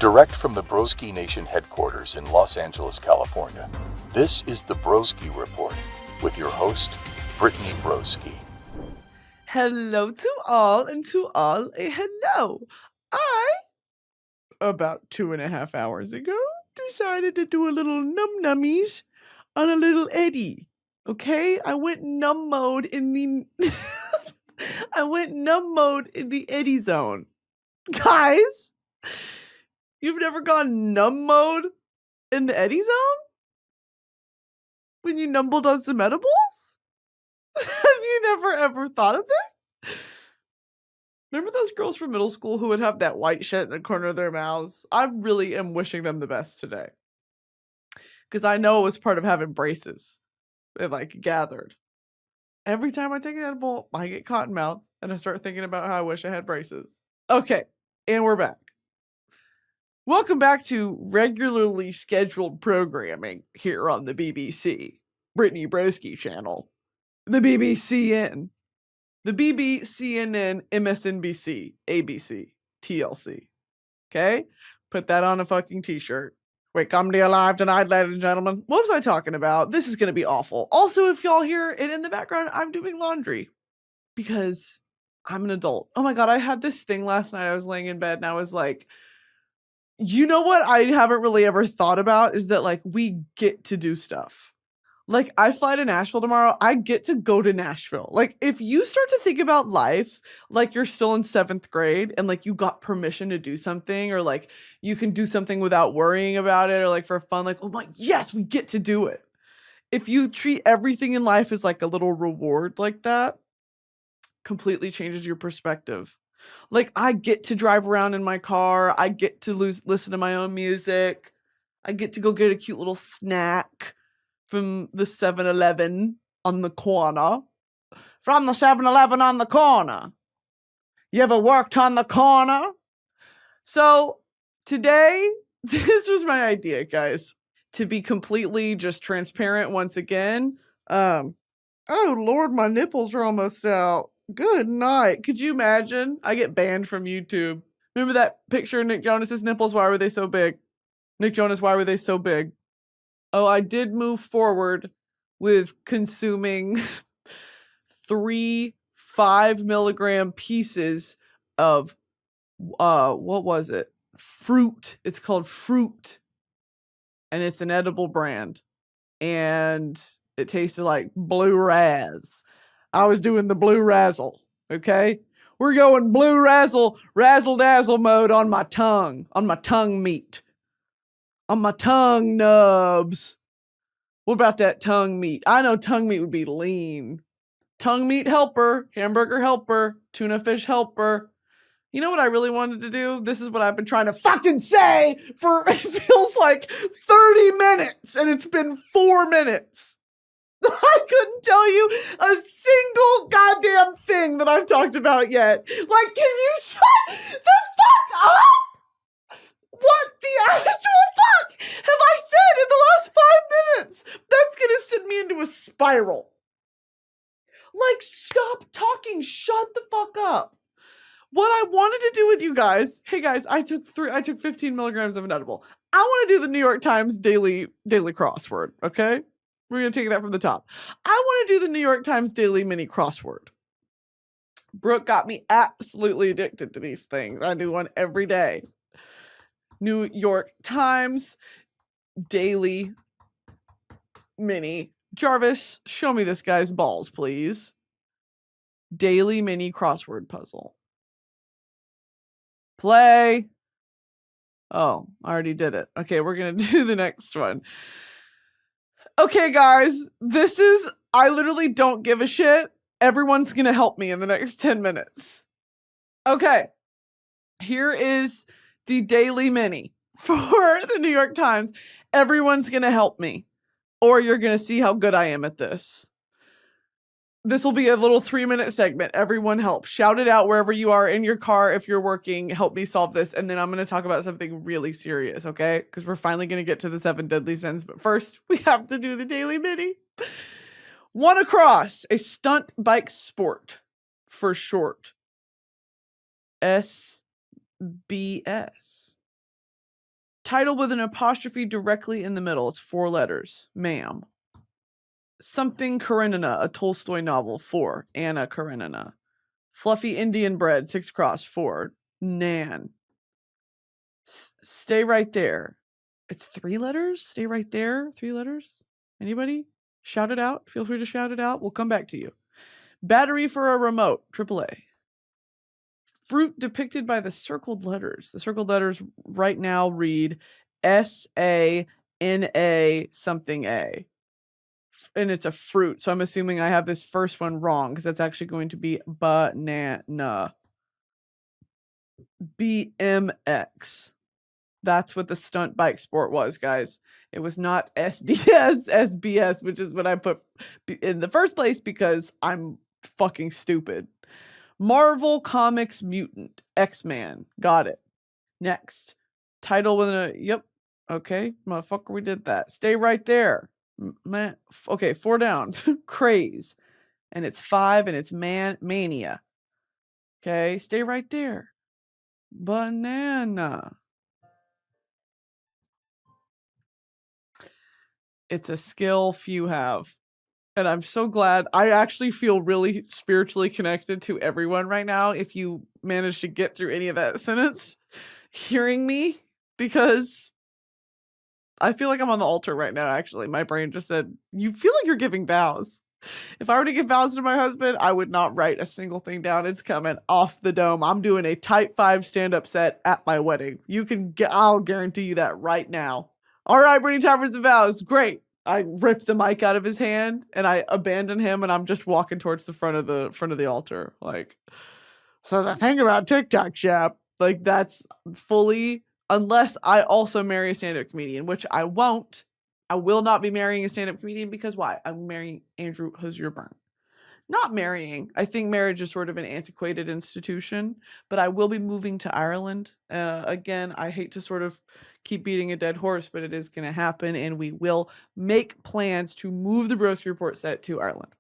Direct from the Broski Nation headquarters in Los Angeles, California, this is the Broski Report with your host, Brittany Broski. Hello to all, and to all a hello. About 2.5 hours ago, decided to do a little nummies on a little Eddie. Okay? I went numb mode in the Eddie zone. Guys, you've never gone numb mode in the Eddie zone? When you numbled on some edibles? Have you never ever thought of it? Remember those girls from middle school who would have that white shit in the corner of their mouths? I really am wishing them the best today. Because I know it was part of having braces. It gathered. Every time I take an edible, I get cotton mouth and I start thinking about how I wish I had braces. Okay, and we're back. Welcome back to regularly scheduled programming here on the BBC, Brittany Broski channel, the BBCN, the BBCNN, MSNBC, ABC, TLC. Okay? Put that on a fucking t-shirt. Wait, comedy alive tonight, ladies and gentlemen. What was I talking about? This is going to be awful. Also, if y'all hear it in the background, I'm doing laundry because I'm an adult. Oh my God, I had this thing last night. I was laying in bed and I was like, you know what I haven't really ever thought about is that we get to do stuff. I fly to Nashville tomorrow. I get to go to Nashville. If you start to think about life, you're still in 7th grade and you got permission to do something, or you can do something without worrying about it, or for fun, oh my, yes, we get to do it. If you treat everything in life as a little reward like that, completely changes your perspective. I get to drive around in my car. I get to listen to my own music. I get to go get a cute little snack from the 7-Eleven on the corner. From the 7-Eleven on the corner. You ever worked on the corner? So today, this was my idea, guys. To be completely just transparent once again. Oh Lord, my nipples are almost out. Good night. Could you imagine? I get banned from YouTube. Remember that picture of Nick Jonas's nipples? Why were they so big? Nick Jonas, why were they so big? Oh, I did move forward with consuming 3 5-milligram pieces of, what was it? Fruit. It's called Fruit. And it's an edible brand. And it tasted like blue raz. I was doing the blue razzle, okay? We're going blue razzle, razzle dazzle mode on my tongue meat. On my tongue nubs. What about that tongue meat? I know tongue meat would be lean. Tongue meat helper, hamburger helper, tuna fish helper. You know what I really wanted to do? This is what I've been trying to fucking say for, it feels like 30 minutes, and it's been 4 minutes. I couldn't tell you a single goddamn thing that I've talked about yet. Can you shut the fuck up? What the actual fuck have I said in the last 5 minutes? That's gonna send me into a spiral. Stop talking. Shut the fuck up. What I wanted to do with you guys, hey guys, I took 15 milligrams of an edible. I want to do the New York Times daily crossword, okay? We're going to take that from the top. I want to do the New York Times daily mini crossword. Brooke got me absolutely addicted to these things. I do one every day. New York Times daily mini. Jarvis, show me this guy's balls, please. Daily mini crossword puzzle. Play. Oh, I already did it. Okay, we're going to do the next one. Okay, guys, I literally don't give a shit. Everyone's going to help me in the next 10 minutes. Okay, here is the daily mini for the New York Times. Everyone's going to help me, or you're going to see how good I am at this. This will be a little 3-minute segment. Everyone help. Shout it out wherever you are in your car. If you're working, help me solve this. And then I'm going to talk about something really serious, okay? Because we're finally going to get to the 7 deadly sins. But first, we have to do the daily mini. One across. A stunt bike sport for short. SBS. Title with an apostrophe directly in the middle. It's 4 letters. Ma'am. Something Karenina, a Tolstoy novel. 4. Anna Karenina. Fluffy Indian bread, 6 cross. 4. Nan. Stay right there. It's 3 letters? Stay right there? 3 letters? Anybody? Shout it out. Feel free to shout it out. We'll come back to you. Battery for a remote. AAA. Fruit depicted by the circled letters. The circled letters right now read S-A-N-A something A. And it's a fruit. So I'm assuming I have this first one wrong because that's actually going to be banana. BMX. That's what the stunt bike sport was, guys. It was not SDS, SBS, which is what I put in the first place because I'm fucking stupid. Marvel Comics Mutant. X-Man. Got it. Next. Title with a... Yep. Okay. Motherfucker, we did that. Stay right there. Man. Okay, 4 down. Craze. And it's 5 and it's mania. Okay, stay right there. Banana. It's a skill few have. And I'm so glad. I actually feel really spiritually connected to everyone right now if you manage to get through any of that sentence hearing me, because I feel like I'm on the altar right now, actually. My brain just said, you feel like you're giving vows. If I were to give vows to my husband, I would not write a single thing down. It's coming off the dome. I'm doing a type 5 stand-up set at my wedding. I'll guarantee you that right now. All right, Brittany, time for some vows. Great. I ripped the mic out of his hand and I abandon him and I'm just walking towards the front of the altar. Like, so the thing about TikTok shop, like that's fully, unless I also marry a stand-up comedian, which I won't. I will not be marrying a stand-up comedian because why? I'm marrying Andrew Hosier-Byrne. Not marrying. I think marriage is sort of an antiquated institution, but I will be moving to Ireland. Again, I hate to sort of keep beating a dead horse, but it is going to happen, and we will make plans to move the Broski Report set to Ireland.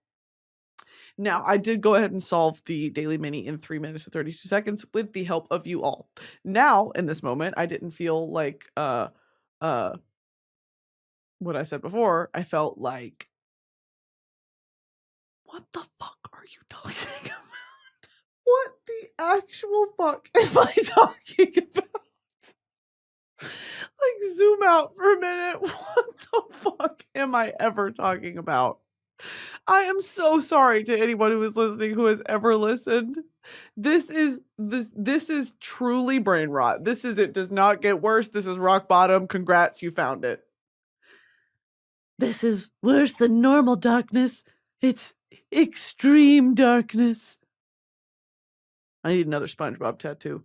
Now, I did go ahead and solve the daily mini in 3 minutes and 32 seconds with the help of you all. Now, in this moment, I didn't feel like what I said before. I felt like, what the fuck are you talking about? What the actual fuck am I talking about? Like, zoom out for a minute. What the fuck am I ever talking about? I am so sorry to anyone who is listening who has ever listened. This is truly brain rot. It does not get worse. This is rock bottom. Congrats, you found it. This is worse than normal darkness. It's extreme darkness. I need another SpongeBob tattoo.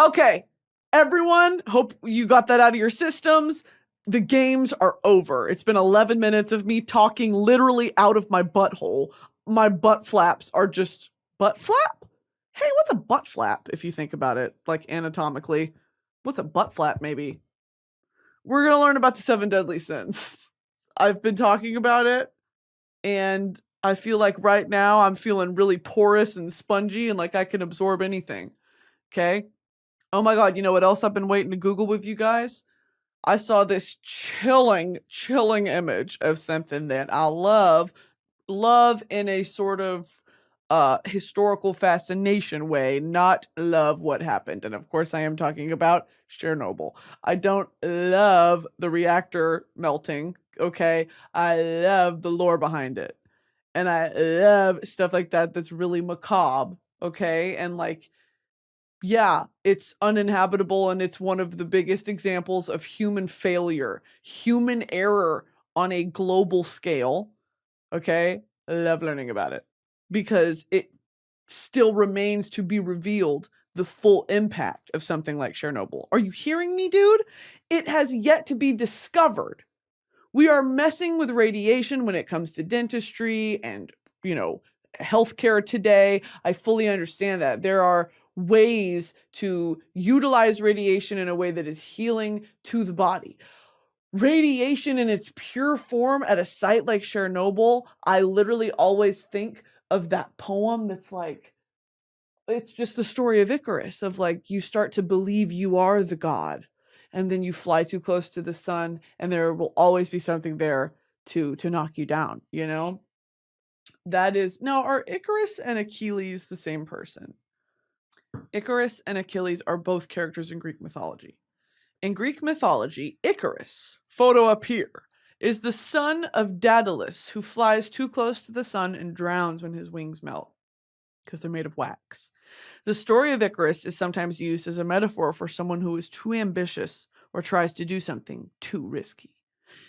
Okay, everyone, hope you got that out of your systems. The games are over. It's been 11 minutes of me talking literally out of my butthole. My butt flaps are just... Butt flap? Hey, what's a butt flap if you think about it, like anatomically? What's a butt flap, maybe? We're going to learn about the 7 Deadliest Sins. I've been talking about it, and I feel like right now I'm feeling really porous and spongy and like I can absorb anything. Okay? Oh my God, you know what else I've been waiting to Google with you guys? I saw this chilling image of something that I love in a sort of historical fascination way, not love what happened. And of course I am talking about Chernobyl. I don't love the reactor melting, okay? I love the lore behind it. And I love stuff like that that's really macabre, okay? And like, yeah, it's uninhabitable, and it's one of the biggest examples of human failure, human error on a global scale, okay? I love learning about it because it still remains to be revealed the full impact of something like Chernobyl. Are you hearing me, dude? It has yet to be discovered. We are messing with radiation when it comes to dentistry and, healthcare today. I fully understand that. There are ways to utilize radiation in a way that is healing to the body. Radiation in its pure form at a site like Chernobyl, I literally always think of that poem that's like, it's just the story of Icarus, of like, you start to believe you are the god. and then you fly too close to the sun, and there will always be something there to knock you down, you know? That is, now are Icarus and Achilles the same person? Icarus and Achilles are both characters in Greek mythology. In Greek mythology, Icarus, photo up here, is the son of Daedalus, who flies too close to the sun and drowns when his wings melt, because they're made of wax. The story of Icarus is sometimes used as a metaphor for someone who is too ambitious or tries to do something too risky.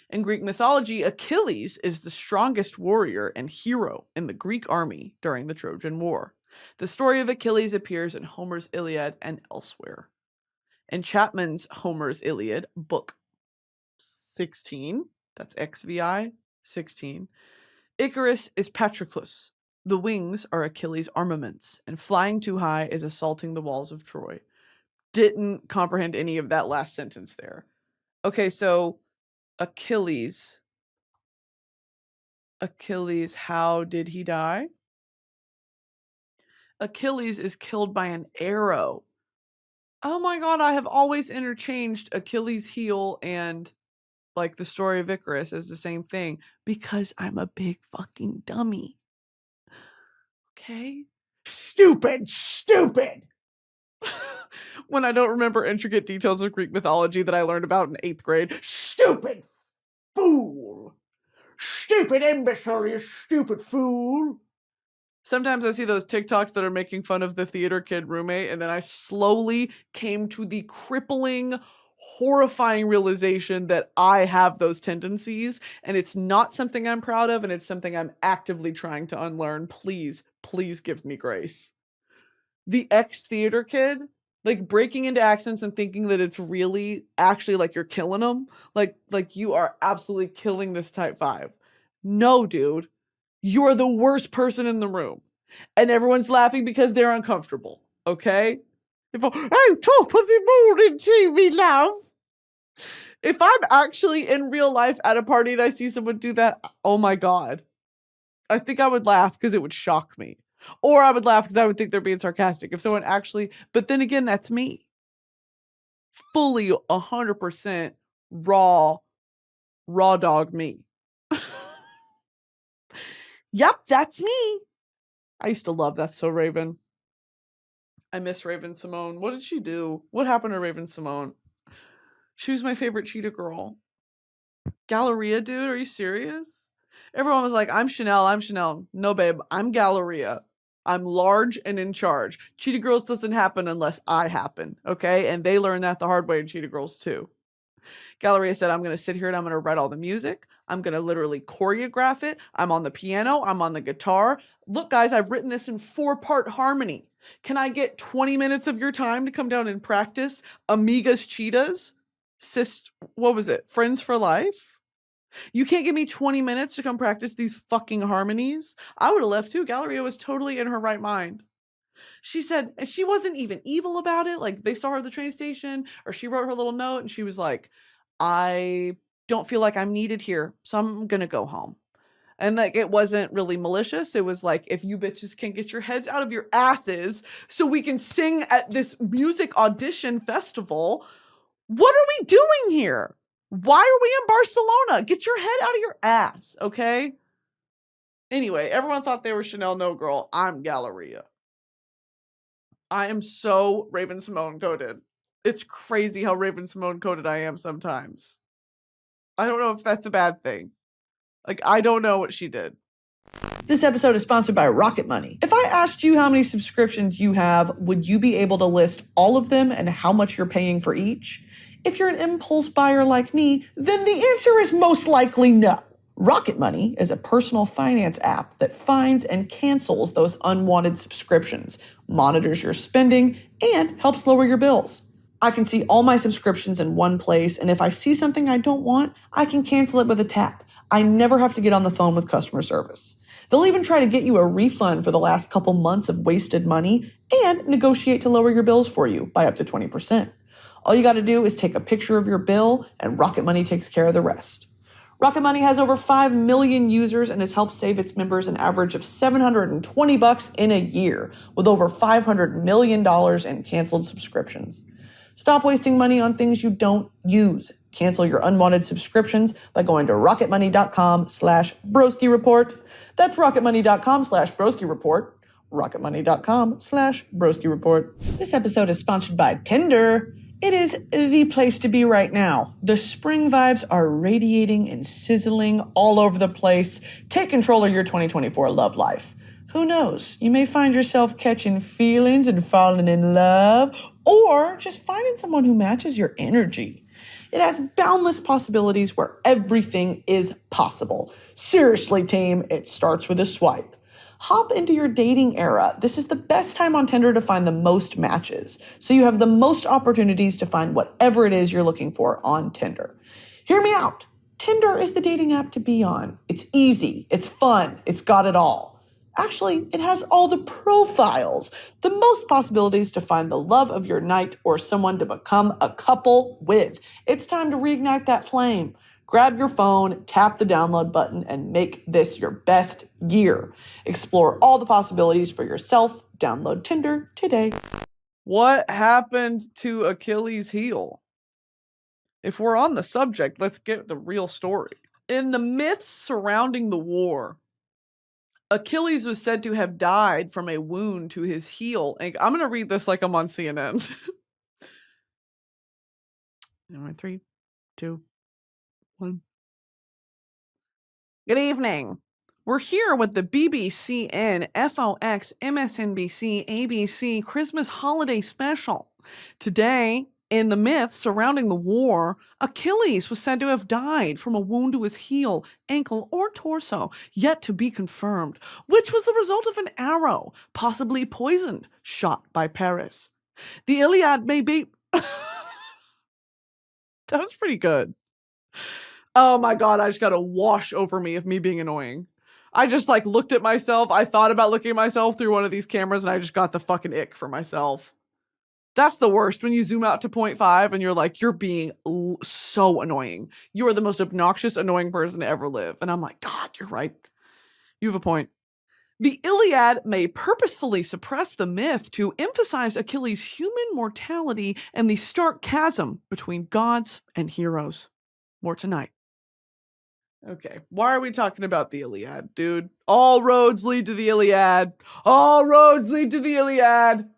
In Greek mythology, Achilles is the strongest warrior and hero in the Greek army during the Trojan War. The story of Achilles appears in Homer's Iliad and elsewhere. In Chapman's Homer's Iliad, book 16, that's XVI 16, Icarus is Patroclus. The wings are Achilles' armaments, and flying too high is assaulting the walls of Troy. Didn't comprehend any of that last sentence there. Okay, so Achilles, how did he die? Achilles is killed by an arrow. Oh my god, I have always interchanged Achilles' heel and like the story of Icarus as the same thing because I'm a big fucking dummy. Okay? Stupid! When I don't remember intricate details of Greek mythology that I learned about in 8th grade. Stupid fool! Stupid imbecile, you stupid fool! Sometimes I see those TikToks that are making fun of the theater kid roommate, and then I slowly came to the crippling, horrifying realization that I have those tendencies, and it's not something I'm proud of, and it's something I'm actively trying to unlearn. Please give me grace. The ex-theater kid, like breaking into accents and thinking that it's really actually like you're killing them, like you are absolutely killing this type 5. No, dude. You're the worst person in the room. And everyone's laughing because they're uncomfortable. Okay? Top of the morning to me, love. If I'm actually in real life at a party and I see someone do that, oh my god. I think I would laugh because it would shock me. Or I would laugh because I would think they're being sarcastic. If someone actually, but then again, that's me. Fully 100% raw dog me. Yep, that's me. I used to love That's So Raven. I miss Raven Simone. What did she do? What happened to Raven Simone? She was my favorite cheetah girl. Galleria, dude, are you serious? Everyone was like, I'm Chanel. No, babe, I'm Galleria. I'm large and in charge. Cheetah Girls doesn't happen unless I happen, okay? And they learned that the hard way in Cheetah Girls too. Galleria said, I'm going to sit here and I'm going to write all the music. I'm going to literally choreograph it. I'm on the piano. I'm on the guitar. Look, guys, I've written this in 4-part harmony. Can I get 20 minutes of your time to come down and practice Amigas Cheetahs? What was it? Friends for Life? You can't give me 20 minutes to come practice these fucking harmonies? I would have left too. Galleria was totally in her right mind. She said, and she wasn't even evil about it. Like, they saw her at the train station, or she wrote her little note, and she was like, I don't feel like I'm needed here, so I'm gonna go home. And like, it wasn't really malicious. It was like, if you bitches can get your heads out of your asses so we can sing at this music audition festival, what are we doing here? Why are we in Barcelona? Get your head out of your ass, okay? Anyway, everyone thought they were Chanel No Girl. I'm Galleria. I am so Raven Simone coded. It's crazy how Raven Simone coded I am sometimes. I don't know if that's a bad thing. Like, I don't know what she did. This episode is sponsored by Rocket Money. If I asked you how many subscriptions you have, would you be able to list all of them and how much you're paying for each? If you're an impulse buyer like me, then the answer is most likely no. Rocket Money is a personal finance app that finds and cancels those unwanted subscriptions, monitors your spending, and helps lower your bills. I can see all my subscriptions in one place, and if I see something I don't want, I can cancel it with a tap. I never have to get on the phone with customer service. They'll even try to get you a refund for the last couple months of wasted money and negotiate to lower your bills for you by up to 20%. All you got to do is take a picture of your bill, and Rocket Money takes care of the rest. Rocket Money has over 5 million users and has helped save its members an average of $720 in a year, with over $500 million in canceled subscriptions. Stop wasting money on things you don't use. Cancel your unwanted subscriptions by going to rocketmoney.com/Broski Report. That's rocketmoney.com/Broski Report. rocketmoney.com/Broski Report. This episode is sponsored by Tinder. It is the place to be right now. The spring vibes are radiating and sizzling all over the place. Take control of your 2024 love life. Who knows? You may find yourself catching feelings and falling in love, or just finding someone who matches your energy. It has boundless possibilities where everything is possible. Seriously, team, it starts with a swipe. Hop into your dating era. This is the best time on Tinder to find the most matches, so you have the most opportunities to find whatever it is you're looking for on Tinder. Hear me out. Tinder is the dating app to be on. It's easy, it's fun, it's got it all. Actually, it has all the profiles, the most possibilities to find the love of your night or someone to become a couple with. It's time to reignite that flame. Grab your phone, tap the download button, and make this your best year. Explore all the possibilities for yourself. Download Tinder today. What happened to Achilles' heel? If we're on the subject, let's get the real story. In the myths surrounding the war, Achilles was said to have died from a wound to his heel. And I'm going to read this like I'm on CNN. 3, 2, 1. Good evening. We're here with the BBCN, FOX, MSNBC, ABC Christmas holiday special. Today, in the myths surrounding the war, Achilles was said to have died from a wound to his heel, ankle, or torso, yet to be confirmed, which was the result of an arrow, possibly poisoned, shot by Paris. The Iliad may be... That was pretty good. Oh my God, I just got a wash over me of me being annoying. I just looked at myself. I thought about looking at myself through one of these cameras and I just got the fucking ick for myself. That's the worst, when you zoom out to 0.5 and you're like, you're being so annoying. You are the most obnoxious, annoying person to ever live. And I'm like, God, you're right. You have a point. The Iliad may purposefully suppress the myth to emphasize Achilles' human mortality and the stark chasm between gods and heroes. More tonight. Okay, why are we talking about the Iliad, dude? All roads lead to the Iliad. All roads lead to the Iliad.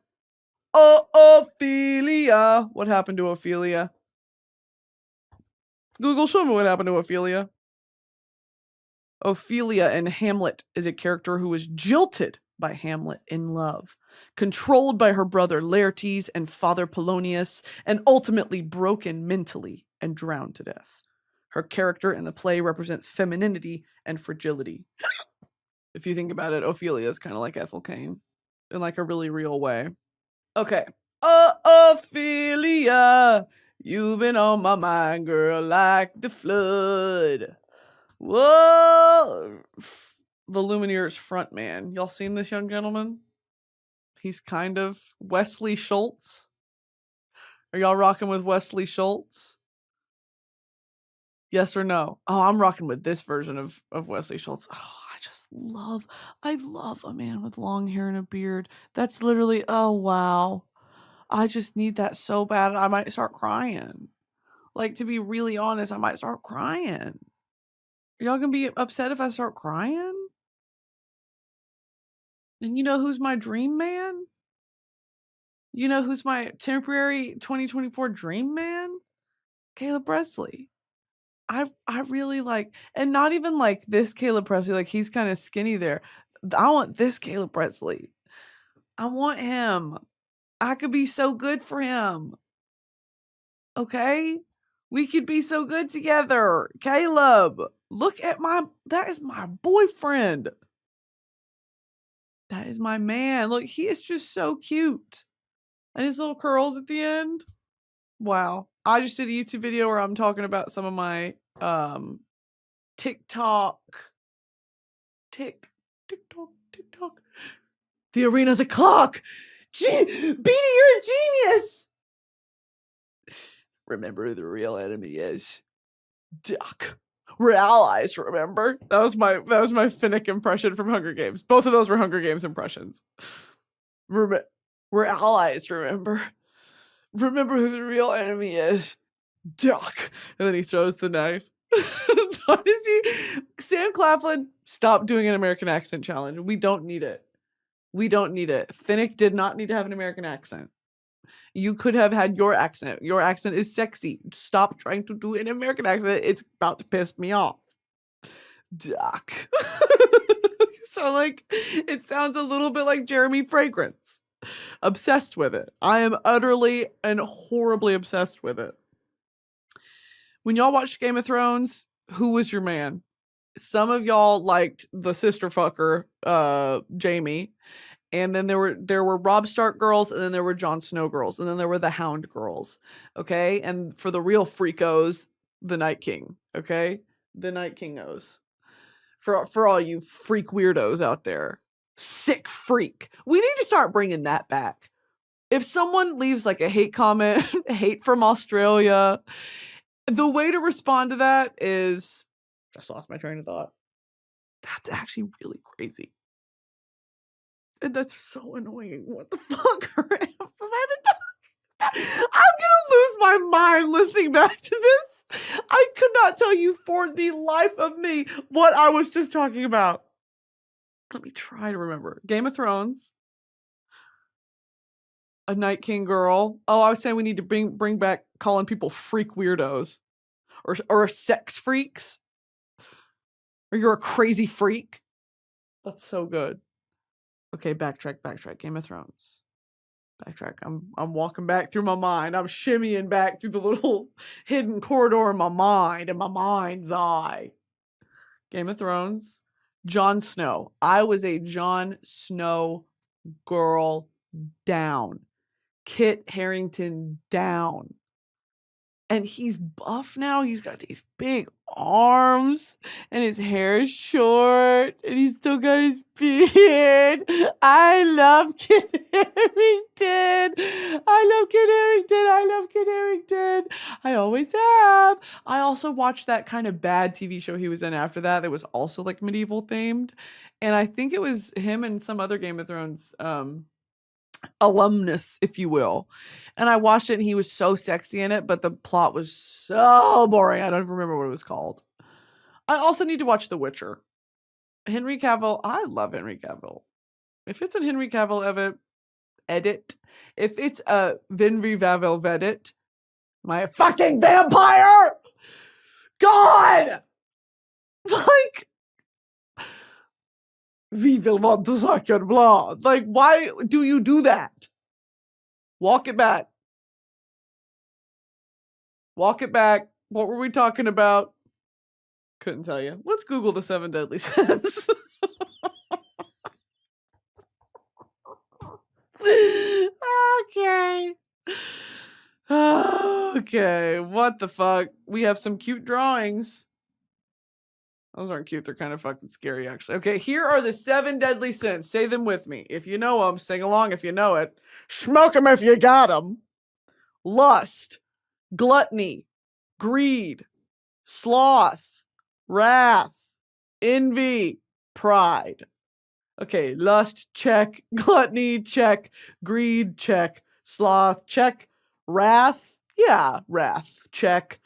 Oh, Ophelia. What happened to Ophelia? Google, show me what happened to Ophelia. Ophelia in Hamlet is a character who was jilted by Hamlet in love, controlled by her brother Laertes and father Polonius, and ultimately broken mentally and drowned to death. Her character in the play represents femininity and fragility. If you think about it, Ophelia is kind of like Ethel Cain in a really real way. Okay. Ophelia, you've been on my mind, girl, like the flood. Whoa! The Lumineers frontman. Y'all seen this young gentleman? He's kind of Wesley Schultz. Are y'all rocking with Wesley Schultz? Yes or no? Oh, I'm rocking with this version of Wesley Schultz. Oh, I love a man with long hair and a beard. That's literally, oh, wow. I just need that so bad. I might start crying. To be really honest, I might start crying. Are y'all gonna be upset if I start crying? And you know who's my dream man? You know who's my temporary 2024 dream man? Caleb Presley. I really and not even this Caleb Presley, he's kind of skinny there. I want this Caleb Presley. I want him. I could be so good for him. Okay? We could be so good together. Caleb, look at that is my boyfriend. That is my man. Look, he is just so cute. And his little curls at the end. Wow. I just did a YouTube video where I'm talking about some of my TikTok. The arena's a clock. Beatty, you're a genius. Remember who the real enemy is. Duck. We're allies, remember? That was my Finnick impression from Hunger Games. Both of those were Hunger Games impressions. We're allies, remember? Remember who the real enemy is. Duck. And then he throws the knife. What is he? Sam Claflin, stop doing an American accent challenge. We don't need it. We don't need it. Finnick did not need to have an American accent. You could have had your accent. Your accent is sexy. Stop trying to do an American accent. It's about to piss me off. Duck. So, like, it sounds a little bit like Jeremy Fragrance. Obsessed with it. I am utterly and horribly obsessed with it. When y'all watched Game of Thrones, who was your man? Some of y'all liked the sister fucker, Jamie. And then there were Robb Stark girls, and then there were Jon Snow girls, and then there were the Hound girls. Okay? And for the real freakos, the Night King. Okay? The Night Kingos. For all you freak weirdos out there. Sick freak. We need to start bringing that back. If someone leaves like a hate comment, hate from Australia, the way to respond to that is, just lost my train of thought. That's actually really crazy. And that's so annoying. What the fuck? I'm gonna lose my mind listening back to this. I could not tell you for the life of me what I was just talking about. Let me try to remember. Game of Thrones. A Night King girl. Oh, I was saying we need to bring back calling people freak weirdos. Or sex freaks. Or you're a crazy freak. That's so good. Okay, backtrack. Game of Thrones. Backtrack. I'm walking back through my mind. I'm shimmying back through the little hidden corridor in my mind, in my mind's eye. Game of Thrones. Jon Snow. I was a Jon Snow girl down. Kit Harington down. And he's buff now. He's got these big arms and his hair is short and he's still got his beard. I love Kit Harington. I love Kit Harington. I always have. I also watched that kind of bad TV show he was in after that. That was also like medieval themed. And I think it was him and some other Game of Thrones alumnus, if you will. And I watched it and he was so sexy in it, but the plot was so boring. I don't remember what it was called. I also need to watch The Witcher. Henry Cavill. I love Henry Cavill. If it's a Henry Cavill edit, if it's a Henry Cavill edit, my fucking vampire! God! Like, we will want to suck your blood. Like, why do you do that? Walk it back. Walk it back. What were we talking about? Couldn't tell you. Let's Google the 7 deadly sins. Okay. Okay. What the fuck? We have some cute drawings. Those aren't cute. They're kind of fucking scary, actually. Okay, here are the 7 deadly sins. Say them with me. If you know them, sing along if you know it. Smoke them if you got them. Lust, gluttony, greed, sloth, wrath, envy, pride. Okay, lust, check. Gluttony, check. Greed, check. Sloth, check. Wrath, yeah, wrath, check.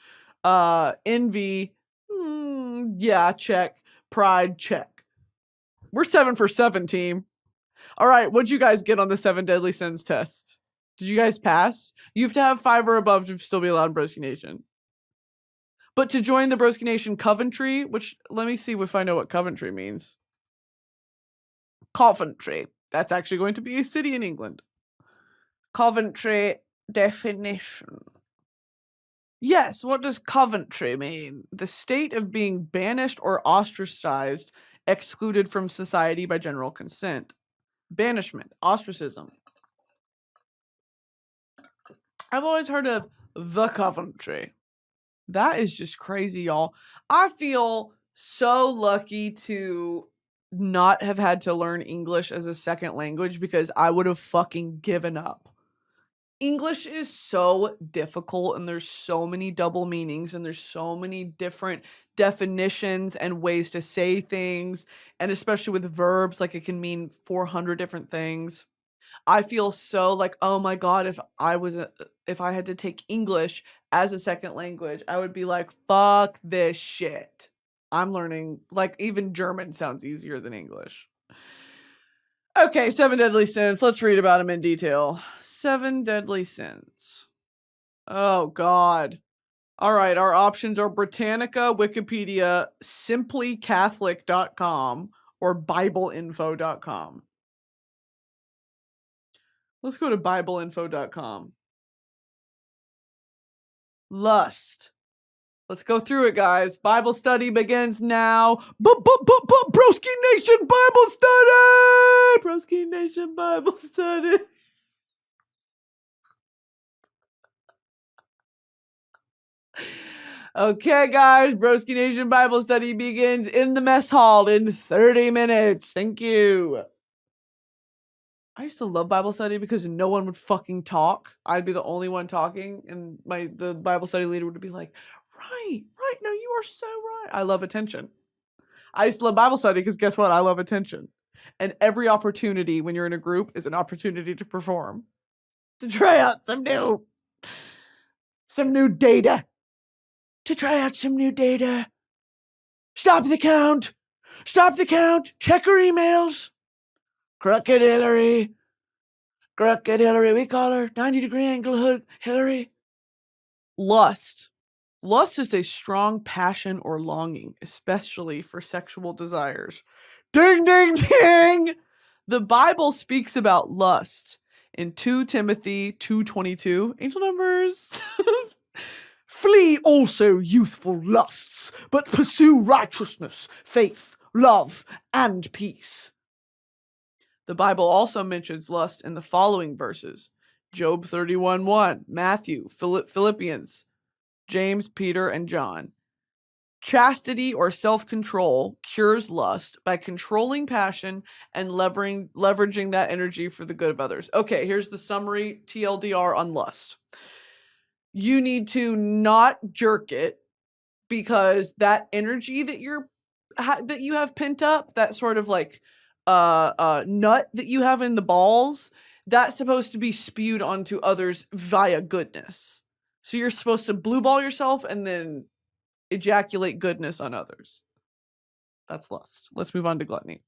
Envy, yeah, check. Pride, check. We're 7 for 7, team. All right, what'd you guys get on the 7 deadly sins test? Did you guys pass? You have to have 5 or above to still be allowed in Broski Nation. But to join the Broski Nation Coventry, which, let me see if I know what Coventry means. Coventry. That's actually going to be a city in England. Coventry definition. Yes, what does Coventry mean? The state of being banished or ostracized, excluded from society by general consent. Banishment, ostracism. I've always heard of the Coventry. That is just crazy, y'all. I feel so lucky to not have had to learn English as a second language because I would have fucking given up. English is so difficult and there's so many double meanings and there's so many different definitions and ways to say things. And especially with verbs, like it can mean 400 different things. I feel so like, oh my God, if I was if I had to take English as a second language, I would be like, fuck this shit. I'm learning, like, even German sounds easier than English. Okay, 7 deadly sins. Let's read about them in detail. 7 deadly sins. Oh, God. All right, our options are Britannica, Wikipedia, simplycatholic.com, or bibleinfo.com. Let's go to bibleinfo.com. Lust. Let's go through it, guys. Bible study begins now. Broski Nation Bible study! Broski Nation Bible study. Okay, guys. Broski Nation Bible study begins in the mess hall in 30 minutes. Thank you. I used to love Bible study because no one would fucking talk. I'd be the only one talking, and the Bible study leader would be like, right, no, you are so right. I love attention. I used to love Bible study because guess what? I love attention. And every opportunity when you're in a group is an opportunity to perform. To try out some new data. To try out some new data. Stop the count. Check her emails. Crooked Hillary. We call her 90-degree angle Hillary. Lust. Lust is a strong passion or longing, especially for sexual desires. Ding, ding, ding! The Bible speaks about lust in 2 Timothy 2:22. Angel numbers. Flee also youthful lusts, but pursue righteousness, faith, love, and peace. The Bible also mentions lust in the following verses: Job 31:1, Matthew, Philippians, James, Peter, and John. Chastity or self-control cures lust by controlling passion and leveraging that energy for the good of others. Okay, here's the summary TLDR on lust. You need to not jerk it, because that energy that you have pent up, that sort of like nut that you have in the balls, that's supposed to be spewed onto others via goodness. So you're supposed to blue ball yourself and then ejaculate goodness on others. That's lust. Let's move on to gluttony.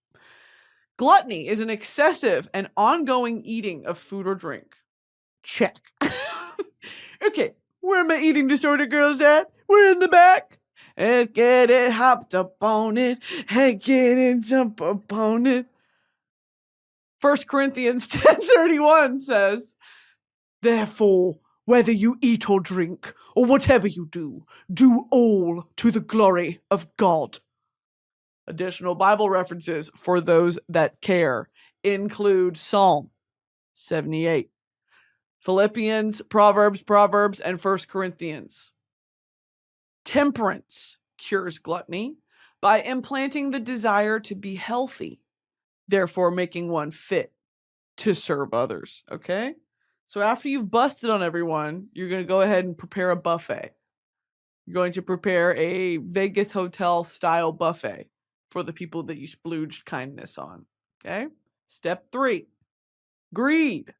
Gluttony is an excessive and ongoing eating of food or drink. Check. Okay, where are my eating disorder girls at? We're in the back. Let's get it, hopped up on it. Hey, get it, jump up on it. 1 Corinthians 10:31 says, therefore, whether you eat or drink, or whatever you do all to the glory of God. Additional Bible references for those that care include Psalm 78, Philippians, Proverbs, and 1 Corinthians. Temperance cures gluttony by implanting the desire to be healthy, therefore making one fit to serve others, okay? So after you've busted on everyone, you're going to go ahead and prepare a buffet. You're going to prepare a Vegas hotel style buffet for the people that you splooged kindness on, okay? Step 3, greed.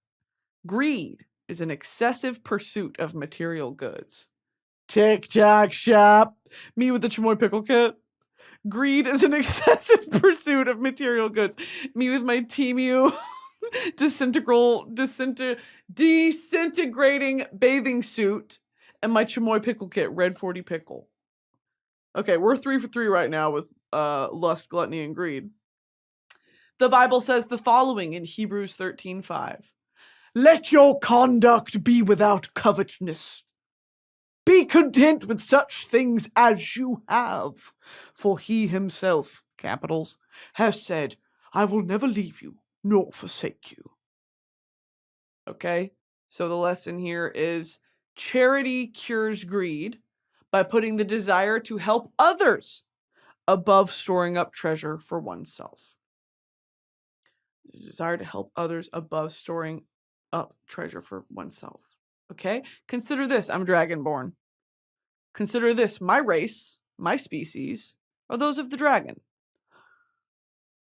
Greed is an excessive pursuit of material goods. TikTok shop. Me with the chamoy pickle kit. Greed is an excessive pursuit of material goods. Me with my Temu disintegrating bathing suit and my chamoy pickle kit, red 40 pickle. Okay, we're 3 for 3 right now with lust, gluttony, and greed. The Bible says the following in Hebrews 13:5. Let your conduct be without covetousness. Be content with such things as you have, for he himself, capitals, has said, I will never leave you nor forsake you. Okay, so the lesson here is charity cures greed by putting the desire to help others above storing up treasure for oneself. The desire to help others above storing up treasure for oneself. Okay, consider this. I'm dragonborn. Consider this. My race, my species, are those of the dragon.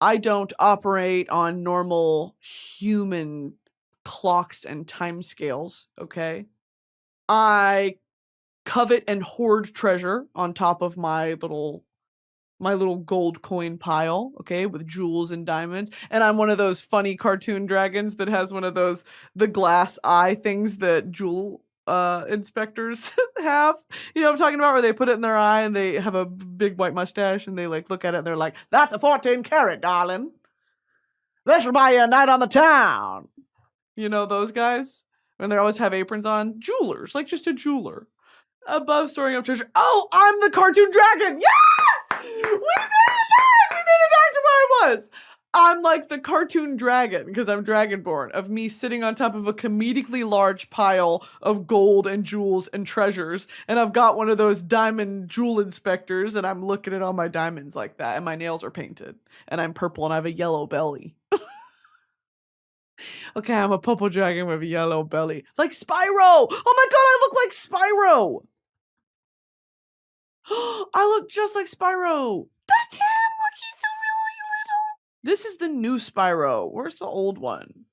I don't operate on normal human clocks and timescales, okay? I covet and hoard treasure on top of my little gold coin pile, okay, with jewels and diamonds. And I'm one of those funny cartoon dragons that has one of those the glass eye things that jewel inspectors have. You know what I'm talking about, where they put it in their eye and they have a big white mustache and they like look at it and they're like, "That's a 14 karat, darling. This will buy you a night on the town." You know those guys? And they always have aprons on. Jewelers, like just a jeweler. Above storing up treasure. Oh, I'm the cartoon dragon. Yes! We made it back! We made it back to where I was. I'm like the cartoon dragon, because I'm dragonborn, of me sitting on top of a comedically large pile of gold and jewels and treasures. And I've got one of those diamond jewel inspectors, and I'm looking at all my diamonds like that. And my nails are painted. And I'm purple, and I have a yellow belly. Okay, I'm a purple dragon with a yellow belly. Like Spyro! Oh my god, I look like Spyro! I look just like Spyro! That's him! Look, he's so really little! This is the new Spyro. Where's the old one?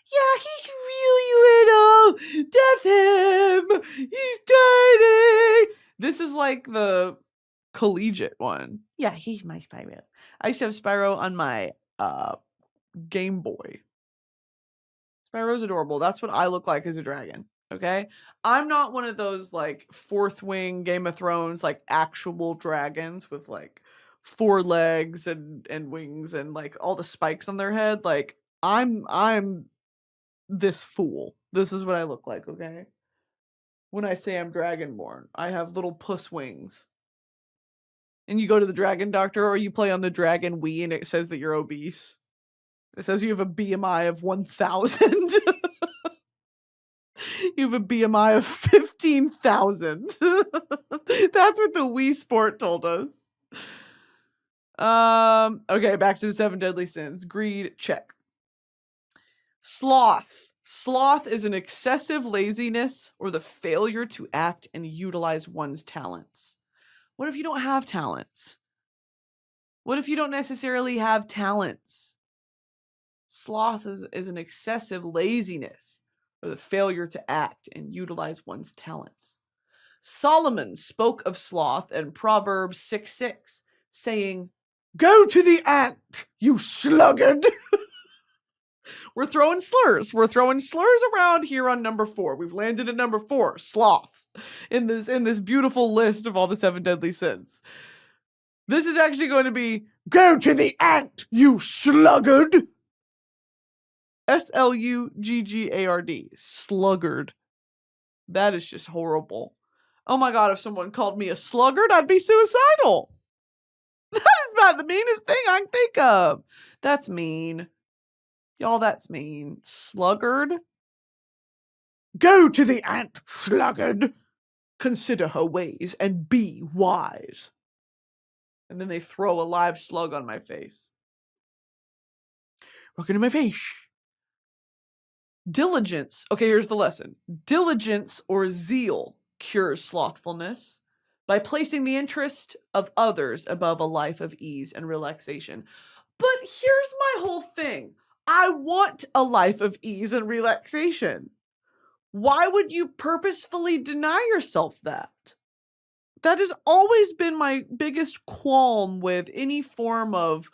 Yeah, he's really little! That's him! He's tiny! This is like the collegiate one. Yeah, he's my Spyro. I used to have Spyro on my Game Boy. Spyro's adorable. That's what I look like as a dragon. Okay? I'm not one of those like fourth wing Game of Thrones, like actual dragons with like 4 legs and wings and like all the spikes on their head. Like I'm this fool. This is what I look like, okay? When I say I'm dragonborn, I have little puss wings. And you go to the dragon doctor or you play on the dragon Wii and it says that you're obese. It says you have a BMI of 1,000. You have a BMI of 15,000. That's what the Wii Sport told us. Okay, back to the 7 deadly sins. Greed, check. Sloth. Sloth is an excessive laziness or the failure to act and utilize one's talents. What if you don't have talents? What if you don't necessarily have talents? Sloth is an excessive laziness or the failure to act and utilize one's talents. Solomon spoke of sloth in Proverbs 6:6, saying, "Go to the ant, you sluggard." We're throwing slurs. We're throwing slurs around here on number 4. We've landed at number 4, sloth, in this beautiful list of all the 7 deadly sins. This is actually going to be, "Go to the ant, you sluggard." sluggard. Sluggard. That is just horrible. Oh my god, if someone called me a sluggard, I'd be suicidal. That is about the meanest thing I can think of. That's mean. Y'all, that's mean. Sluggard? Go to the ant, sluggard. Consider her ways and be wise. And then they throw a live slug on my face. Looking at my face. Diligence. Okay, here's the lesson. Diligence or zeal cures slothfulness by placing the interest of others above a life of ease and relaxation. But here's my whole thing. I want a life of ease and relaxation. Why would you purposefully deny yourself that? That has always been my biggest qualm with any form of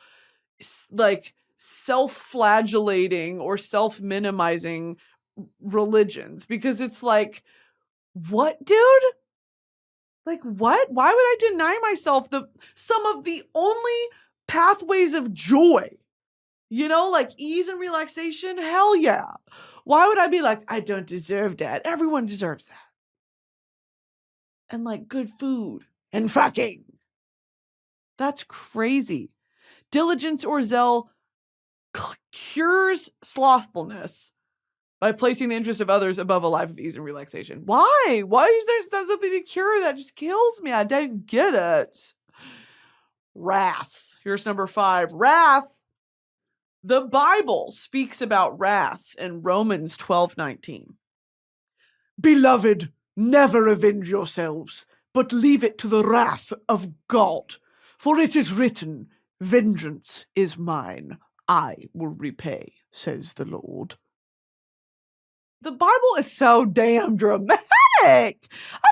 like self-flagellating or self-minimizing religions, because it's like, what, dude? Like, what? Why would I deny myself some of the only pathways of joy? You know, like ease and relaxation? Hell yeah. Why would I be like, I don't deserve that? Everyone deserves that. And like good food and fucking. That's crazy. Diligence or zeal cures slothfulness by placing the interest of others above a life of ease and relaxation. Why? Why is there something to cure that just kills me? I don't get it. Wrath. Here's number 5. Wrath. The Bible speaks about wrath in Romans 12:19. Beloved, never avenge yourselves, but leave it to the wrath of God. For it is written, vengeance is mine, I will repay, says the Lord. The Bible is so damn dramatic. I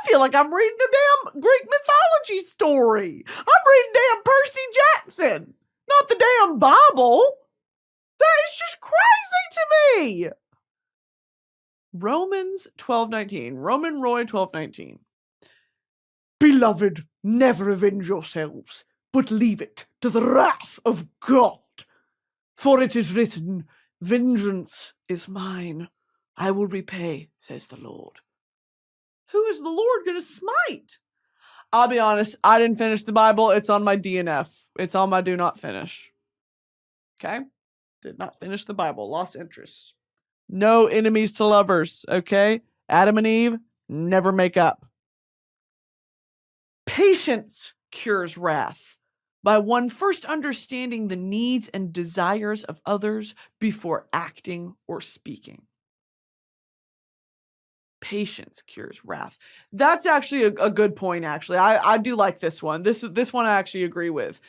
feel like I'm reading a damn Greek mythology story. I'm reading damn Percy Jackson, not the damn Bible. That is just crazy to me. Romans 12:19. Roman Roy 12:19. Beloved, never avenge yourselves, but leave it to the wrath of God. For it is written, vengeance is mine. I will repay, says the Lord. Who is the Lord going to smite? I'll be honest, I didn't finish the Bible. It's on my DNF. It's on my do not finish. Okay? Did not finish the Bible. Lost interest. No enemies to lovers, okay? Adam and Eve never make up. Patience cures wrath by one first understanding the needs and desires of others before acting or speaking. Patience cures wrath. That's actually a good point, actually. I do like this one. This one I actually agree with.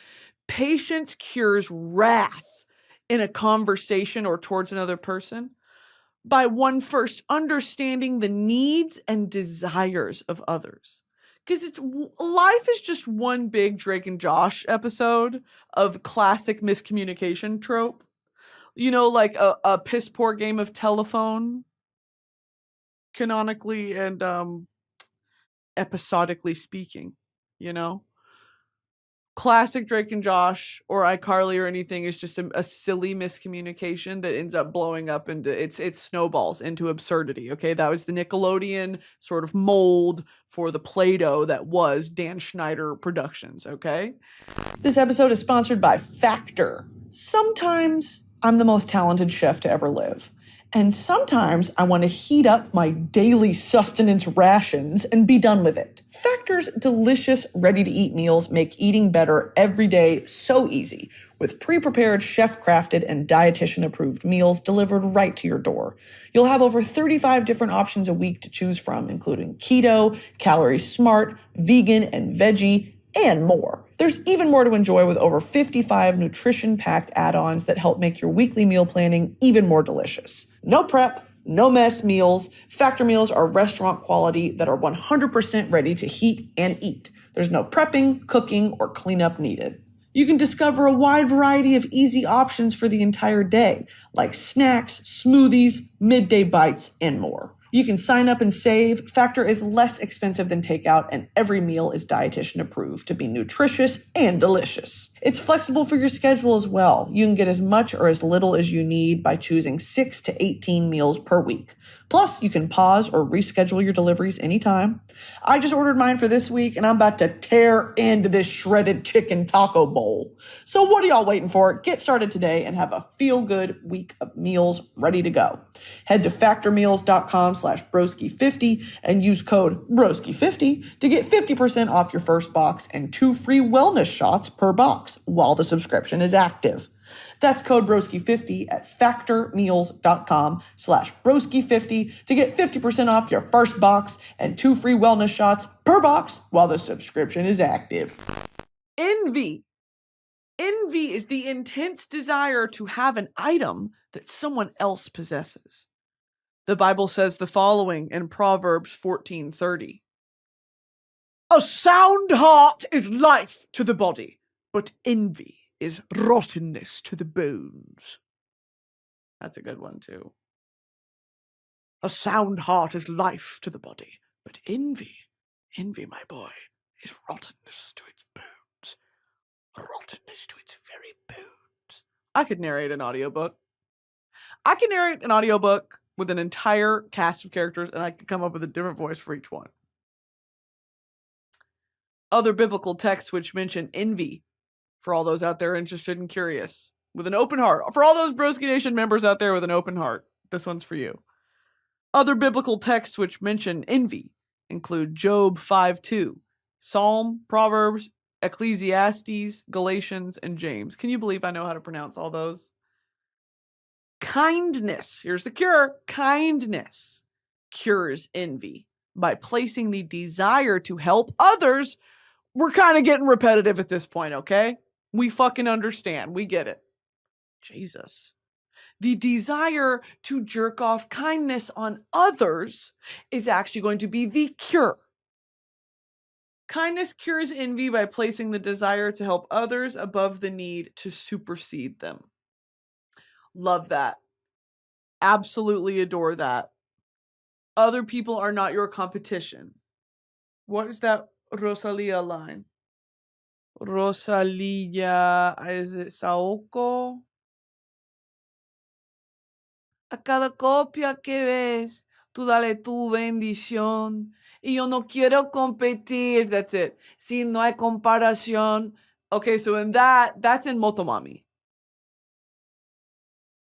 Patience cures wrath in a conversation or towards another person by one first understanding the needs and desires of others. Because life is just one big Drake and Josh episode of classic miscommunication trope. You know, like a piss poor game of telephone, canonically and episodically speaking, you know? Classic Drake and Josh or iCarly or anything is just a silly miscommunication that ends up blowing up into it snowballs into absurdity. Okay, that was the Nickelodeon sort of mold for the Play-Doh that was Dan Schneider Productions. Okay, this episode is sponsored by Factor. Sometimes I'm the most talented chef to ever live. And sometimes I want to heat up my daily sustenance rations and be done with it. Factor's delicious, ready-to-eat meals make eating better every day so easy, with pre-prepared, chef-crafted, and dietitian-approved meals delivered right to your door. You'll have over 35 different options a week to choose from, including keto, calorie smart, vegan, and veggie, and more. There's even more to enjoy with over 55 nutrition-packed add-ons that help make your weekly meal planning even more delicious. No prep, no mess meals. Factor meals are restaurant quality that are 100% ready to heat and eat. There's no prepping, cooking, or cleanup needed. You can discover a wide variety of easy options for the entire day, like snacks, smoothies, midday bites, and more. You can sign up and save. Factor is less expensive than takeout, and every meal is dietitian approved to be nutritious and delicious. It's flexible for your schedule as well. You can get as much or as little as you need by choosing 6 to 18 meals per week. Plus, you can pause or reschedule your deliveries anytime. I just ordered mine for this week, and I'm about to tear into this shredded chicken taco bowl. So what are y'all waiting for? Get started today and have a feel-good week of meals ready to go. Head to factormeals.com/broski50 and use code broski50 to get 50% off your first box and 2 free wellness shots per box while the subscription is active. That's code broski50 at factormeals.com/broski50 to get 50% off your first box and 2 free wellness shots per box while the subscription is active. Envy. Envy is the intense desire to have an item that someone else possesses. The Bible says the following in Proverbs 14:30. A sound heart is life to the body, but envy is rottenness to the bones. That's a good one, too. A sound heart is life to the body, but envy, my boy, is rottenness to its bones. Rottenness to its very bones. I could narrate an audiobook. I can narrate an audiobook with an entire cast of characters, and I could come up with a different voice for each one. Other biblical texts which mention envy, for all those out there interested and curious, with an open heart. For all those Broski Nation members out there with an open heart, this one's for you. Other biblical texts which mention envy include Job 5:2, Psalm, Proverbs, Ecclesiastes, Galatians, and James. Can you believe I know how to pronounce all those? Kindness. Here's the cure. Kindness cures envy by placing the desire to help others. We're kind of getting repetitive at this point, okay? We fucking understand. We get it. Jesus. The desire to jerk off kindness on others is actually going to be the cure. Kindness cures envy by placing the desire to help others above the need to supersede them. Love that. Absolutely adore that. Other people are not your competition. What is that Rosalia line? Rosalia, is it Saoko? A cada copia que ves, tú dale tu bendición. Y yo no quiero competir. That's it. Si no hay comparación. Okay, so in that's in Motomami.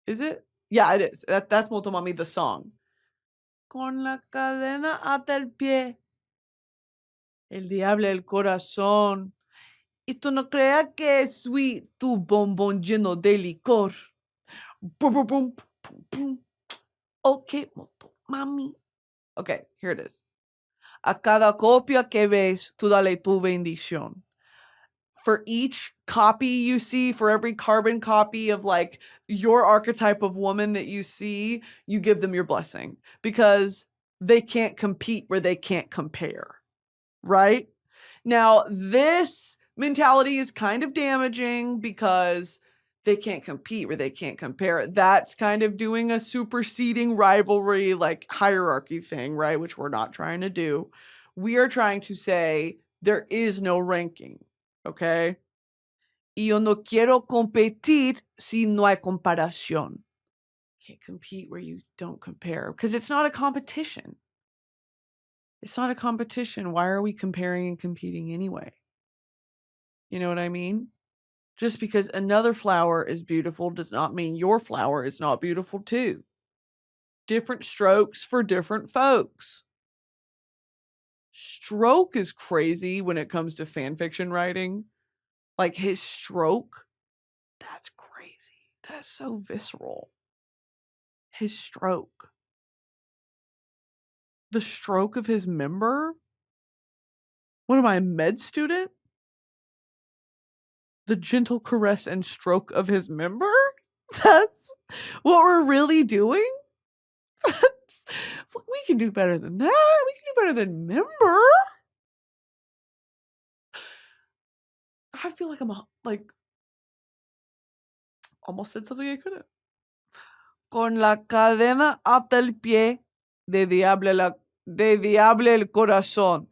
Is it? Yeah, it is. That's Motomami, the song. Con la cadena hasta el pie. El diablo el corazón. Y tú no creas que es sweet tu bombón lleno de licor. Boom, boom, boom, boom, boom. Okay, Motomami. Okay, here it is. A cada copia que ves, tú dale tu bendición. For each copy you see, for every carbon copy of like your archetype of woman that you see, you give them your blessing because they can't compete where they can't compare, right? Now, this mentality is kind of damaging because they can't compete where they can't compare. That's kind of doing a superseding rivalry, like hierarchy thing, right? Which we're not trying to do. We are trying to say there is no ranking, okay? Y yo no quiero competir si no hay comparación. Can't compete where you don't compare because it's not a competition. It's not a competition. Why are we comparing and competing anyway? You know what I mean? Just because another flower is beautiful does not mean your flower is not beautiful too. Different strokes for different folks. Stroke is crazy when it comes to fan fiction writing. Like his stroke, that's crazy. That's so visceral. His stroke. The stroke of his member? What am I, a med student? The gentle caress and stroke of his member? That's what we're really doing? We can do better than that. We can do better than member. I feel like I'm almost said something I couldn't. Con la cadena hasta el pie, de diable el corazón.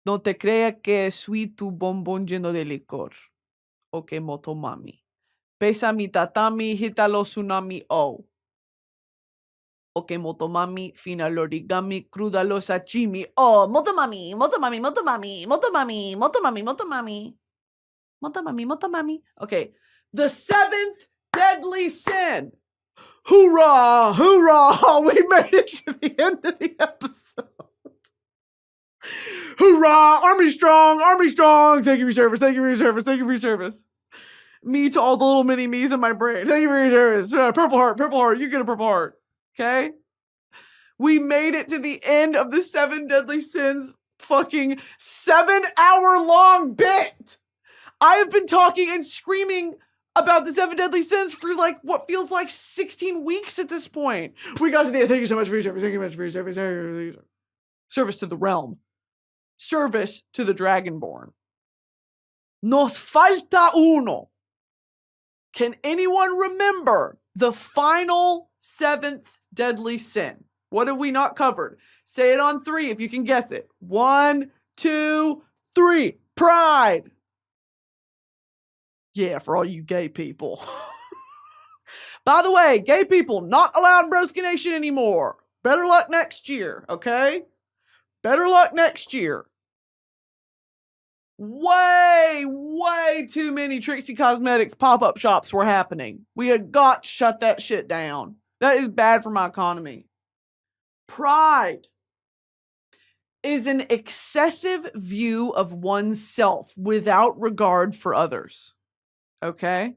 No te creas que soy tu bombón lleno de licor. Ok, Motomami. Pesa mi tatami, hitalo tsunami o. Ok, Motomami, fina l'origami, cruda lo sashimi. Oh, Motomami, Motomami, Motomami, Motomami, Motomami, Motomami. Motomami, Motomami. Okay, the seventh deadly sin. Hoorah! Hoorah! We made it to the end of the episode. Hoorah! Army strong! Army strong! Thank you for your service. Thank you for your service. Thank you for your service. Me to all the little mini me's in my brain. Thank you for your service. Purple heart. Purple heart. You get a purple heart. Okay? We made it to the end of the 7 deadly sins fucking 7-hour-long bit. I have been talking and screaming about the 7 deadly sins for like what feels like 16 weeks at this point. We got to the end. Thank you so much for your service. Thank you so much for your service. Service to the realm. Service to the Dragonborn. Nos falta uno. Can anyone remember the final 7th deadly sin? What have we not covered? Say it on 3 if you can guess it. 1, 2, 3. Pride. Yeah, for all you gay people. By the way, gay people not allowed in Broski Nation anymore. Better luck next year, okay? Better luck next year. Way too many Trixie Cosmetics pop-up shops were happening. We had got to shut that shit down. That is bad for my economy. Pride is an excessive view of oneself without regard for others. Okay?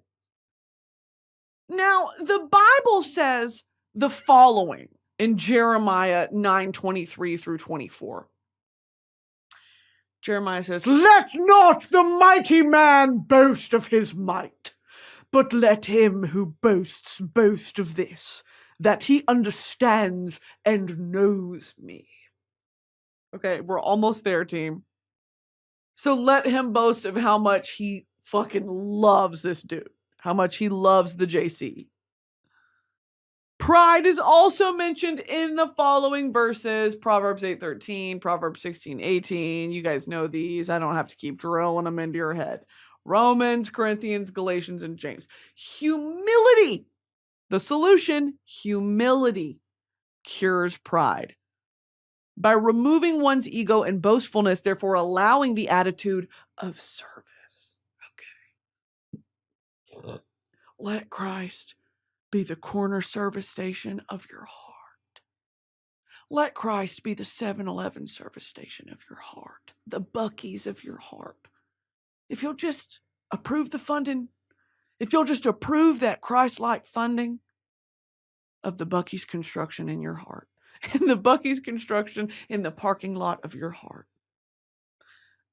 Now, the Bible says the following in Jeremiah 9:23 through 24. Jeremiah says, "Let not the mighty man boast of his might, But let him who boasts boast of this, that he understands and knows me. Okay, we're almost there, team. So let him boast of how much he fucking loves this dude, how much he loves the JC. Pride is also mentioned in the following verses, Proverbs 8:13, Proverbs 16:18. You guys know these. I don't have to keep drilling them into your head. Romans, Corinthians, Galatians, and James. Humility. The solution, humility, cures pride. By removing one's ego and boastfulness, therefore allowing the attitude of service. Okay. Let Christ be the corner service station of your heart. Let Christ be the 7-Eleven service station of your heart, the Buc-ee's of your heart. If you'll just approve the funding, if you'll just approve that Christ-like funding of the Buc-ee's construction in your heart, and the Buc-ee's construction in the parking lot of your heart,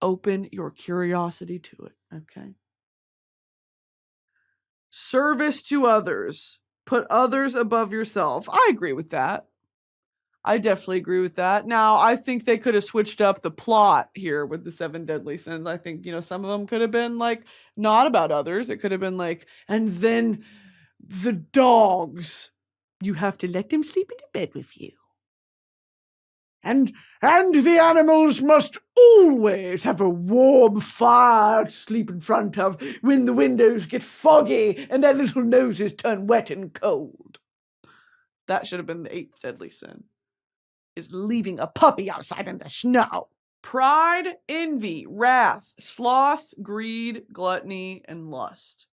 open your curiosity to it, okay? Service to others. Put others above yourself. I agree with that. I definitely agree with that. Now, I think they could have switched up the plot here with the 7 deadly sins. I think, some of them could have been like not about others. It could have been like, and then the dogs, you have to let them sleep in the bed with you. And the animals must always have a warm fire to sleep in front of when the windows get foggy and their little noses turn wet and cold. That should have been the 8th deadly sin, is leaving a puppy outside in the snow. Pride, envy, wrath, sloth, greed, gluttony, and lust.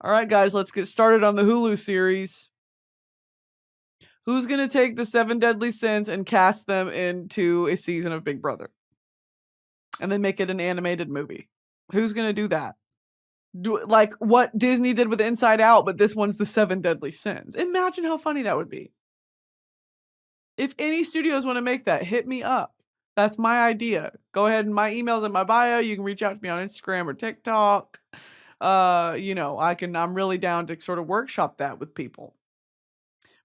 All right, guys, let's get started on the Hulu series. Who's going to take the 7 deadly sins and cast them into a season of Big Brother? And then make it an animated movie? Who's going to do that? Like what Disney did with Inside Out, but this one's the 7 deadly sins. Imagine how funny that would be. If any studios want to make that, hit me up. That's my idea. Go ahead, and my email's in my bio. You can reach out to me on Instagram or TikTok. I'm really down to sort of workshop that with people.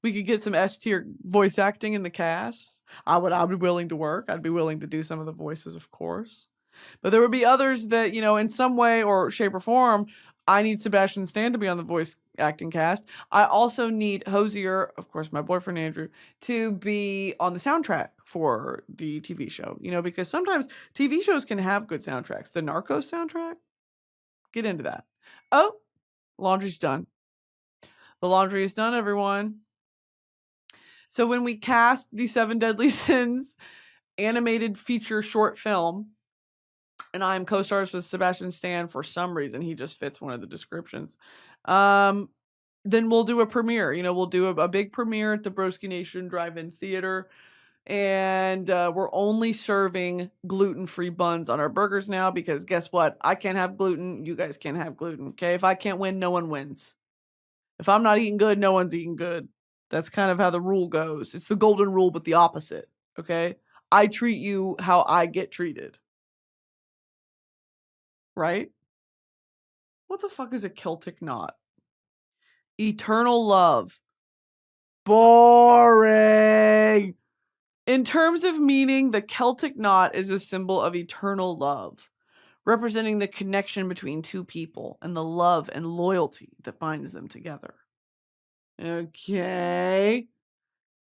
We could get some S-tier voice acting in the cast. I'd be willing to work. I'd be willing to do some of the voices, of course. But there would be others that, in some way or shape or form, I need Sebastian Stan to be on the voice acting cast. I also need Hosier, of course, my boyfriend Andrew, to be on the soundtrack for the TV show. Because sometimes TV shows can have good soundtracks. The Narcos soundtrack? Get into that. Oh, laundry's done. The laundry is done, everyone. So when we cast the 7 Deadly Sins animated feature short film, and I'm co-stars with Sebastian Stan for some reason, he just fits one of the descriptions, then we'll do a premiere. We'll do a big premiere at the Broski Nation Drive-In Theater, and we're only serving gluten-free buns on our burgers now because guess what? I can't have gluten. You guys can't have gluten, okay? If I can't win, no one wins. If I'm not eating good, no one's eating good. That's kind of how the rule goes. It's the golden rule, but the opposite, okay? I treat you how I get treated. Right? What the fuck is a Celtic knot? Eternal love. Boring. In terms of meaning, the Celtic knot is a symbol of eternal love, representing the connection between two people and the love and loyalty that binds them together. Okay.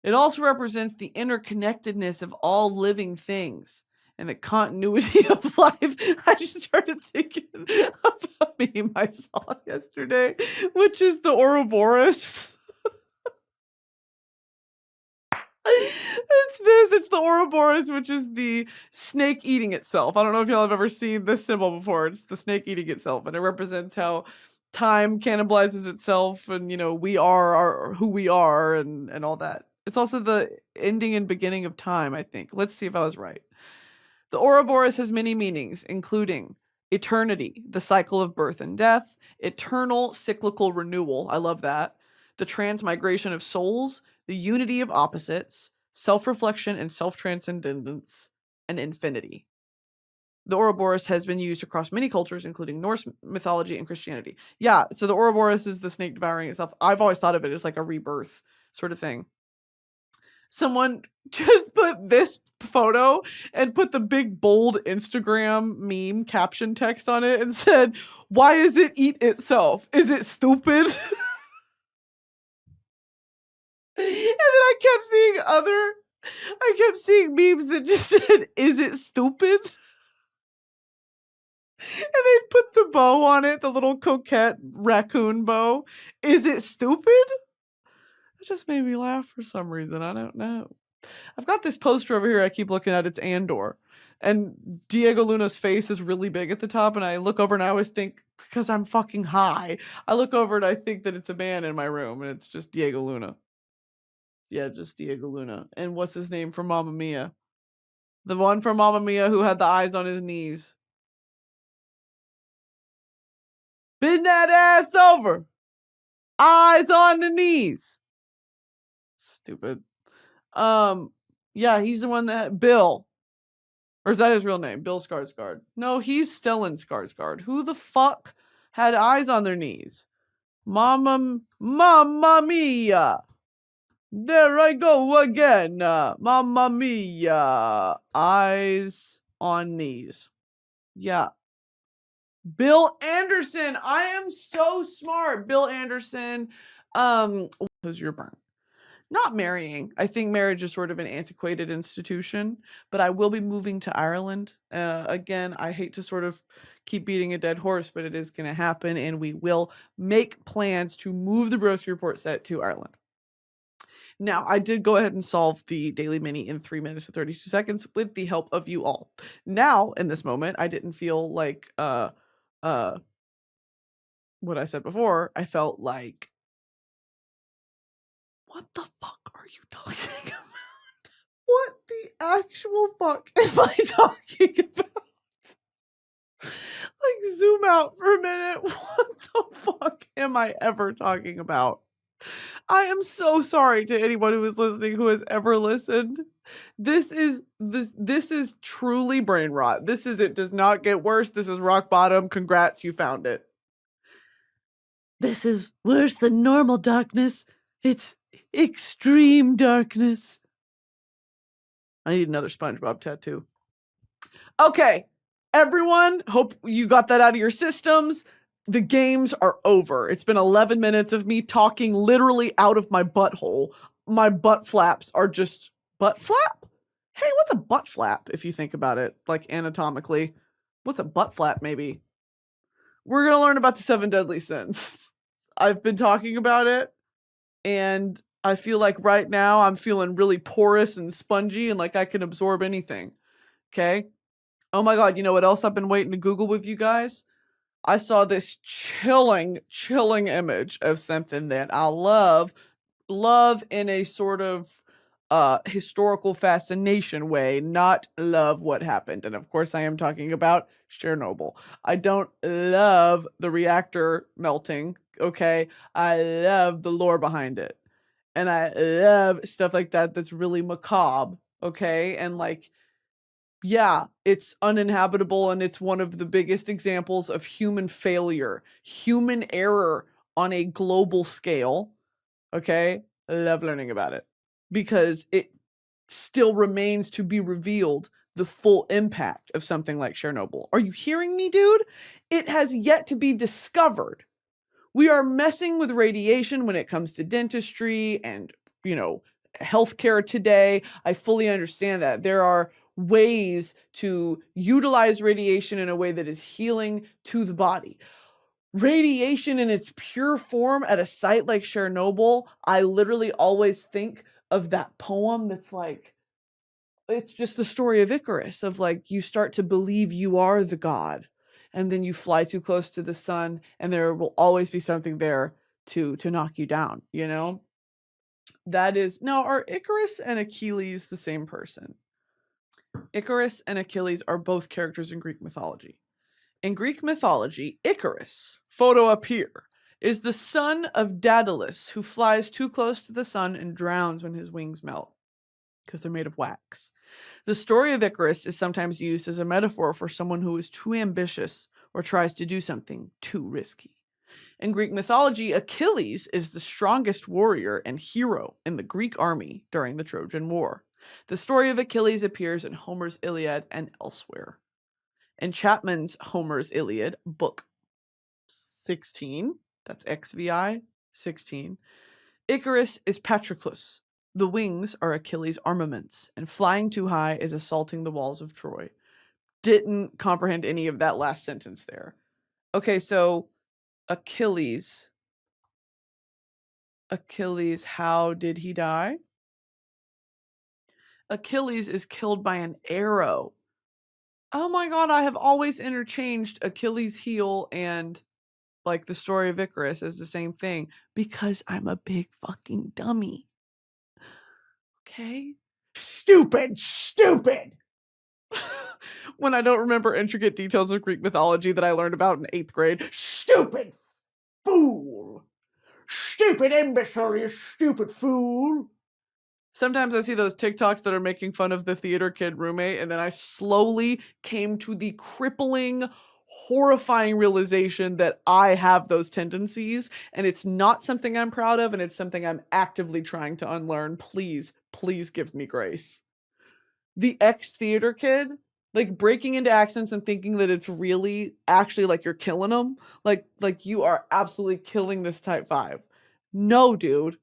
It also represents the interconnectedness of all living things and the continuity of life. I just started thinking about a meme I saw yesterday, which is the Ouroboros. It's the Ouroboros, which is the snake eating itself. I don't know if y'all have ever seen this symbol before. It's the snake eating itself, and it represents how time cannibalizes itself, and we are who we are, and all that. It's also the ending and beginning of time, I think. Let's see if I was right. The Ouroboros has many meanings, including eternity, the cycle of birth and death, eternal cyclical renewal. I love that. The transmigration of souls, the unity of opposites, self-reflection and self-transcendence, and infinity. The Ouroboros has been used across many cultures, including Norse mythology and Christianity. Yeah, so the Ouroboros is the snake devouring itself. I've always thought of it as like a rebirth sort of thing. Someone just put this photo and put the big bold Instagram meme caption text on it and said, "Why does it eat itself? Is it stupid?" And then I kept seeing memes that just said, "Is it stupid?" And they put the bow on it, the little coquette raccoon bow. Is it stupid? It just made me laugh for some reason. I don't know. I've got this poster over here I keep looking at. It's Andor. And Diego Luna's face is really big at the top. And I look over and I always think, because I'm fucking high, I look over and I think that it's a man in my room. And it's just Diego Luna. Yeah, just Diego Luna. And what's his name from Mamma Mia? The one from Mamma Mia who had the eyes on his knees. Bend that ass over. Eyes on the knees. Stupid. Yeah, he's the one that Bill. Or is that his real name? Bill Skarsgård. No, he's Stellan Skarsgård. Who the fuck had eyes on their knees? Mamma mia. There I go again. Mamma mia. Eyes on knees. Yeah. Bill Anderson. I am so smart. Bill Anderson. Who's your burn? Not marrying. I think marriage is sort of an antiquated institution, but I will be moving to Ireland. Again, I hate to sort of keep beating a dead horse, but it is going to happen, and we will make plans to move the Broski Report set to Ireland. Now, I did go ahead and solve the daily mini in 3 minutes and 32 seconds with the help of you all. Now, in this moment, I didn't feel like what I said before. I felt like, what the fuck are you talking about? What the actual fuck am I talking about? Like, zoom out for a minute. What the fuck am I ever talking about? I am so sorry to anyone who is listening who has ever listened. This is truly brain rot. This is it. Does not get worse. This is rock bottom. Congrats, you found it. This is worse than normal darkness. It's extreme darkness. I need another SpongeBob tattoo. Okay, everyone, hope you got that out of your systems. The games are over. It's been 11 minutes of me talking literally out of my butthole. My butt flaps are just... Butt flap? Hey, what's a butt flap, if you think about it, like anatomically? What's a butt flap, maybe? We're going to learn about the 7 deadly sins. I've been talking about it, and I feel like right now I'm feeling really porous and spongy and like I can absorb anything. Okay? Oh my God, you know what else I've been waiting to Google with you guys? I saw this chilling image of something that I love in a sort of historical fascination way, not love what happened. And of course I am talking about Chernobyl. I don't love the reactor melting, okay? I love the lore behind it. And I love stuff like that that's really macabre, okay? And like, yeah, it's uninhabitable, and it's one of the biggest examples of human failure, human error on a global scale, okay? I love learning about it because it still remains to be revealed the full impact of something like Chernobyl. Are you hearing me, dude? It has yet to be discovered. We are messing with radiation when it comes to dentistry and, you know, healthcare today. I fully understand that. There are ways to utilize radiation in a way that is healing to the body. Radiation in its pure form at a site like Chernobyl, I literally always think of that poem that's like, it's just the story of Icarus, of like, you start to believe you are the god, and then you fly too close to the sun, and there will always be something there to knock you down, you know? That is, now, are Icarus and Achilles the same person? Icarus and Achilles are both characters in Greek mythology. In Greek mythology, Icarus, photo up here, is the son of Daedalus, who flies too close to the sun and drowns when his wings melt. because they're made of wax. The story of Icarus is sometimes used as a metaphor for someone who is too ambitious or tries to do something too risky. In Greek mythology, Achilles is the strongest warrior and hero in the Greek army during the Trojan War. The story of Achilles appears in Homer's Iliad and elsewhere. In Chapman's Homer's Iliad, book 16, that's XVI, 16, Icarus is Patroclus. The wings are Achilles' armaments, and flying too high is assaulting the walls of Troy. Didn't comprehend any of that last sentence there. Okay, so Achilles, how did he die? Achilles is killed by an arrow. Oh my god, I have always interchanged Achilles' heel and like the story of Icarus as the same thing because I'm a big fucking dummy. Okay? Stupid! When I don't remember intricate details of Greek mythology that I learned about in 8th grade. Stupid fool! Stupid imbecile, you stupid fool! Sometimes I see those TikToks that are making fun of the theater kid roommate, and then I slowly came to the crippling, horrifying realization that I have those tendencies, and it's not something I'm proud of, and it's something I'm actively trying to unlearn. Please, please give me grace. The ex-theater kid, like breaking into accents and thinking that it's really actually like you're killing them. Like you are absolutely killing this type 5. No, dude.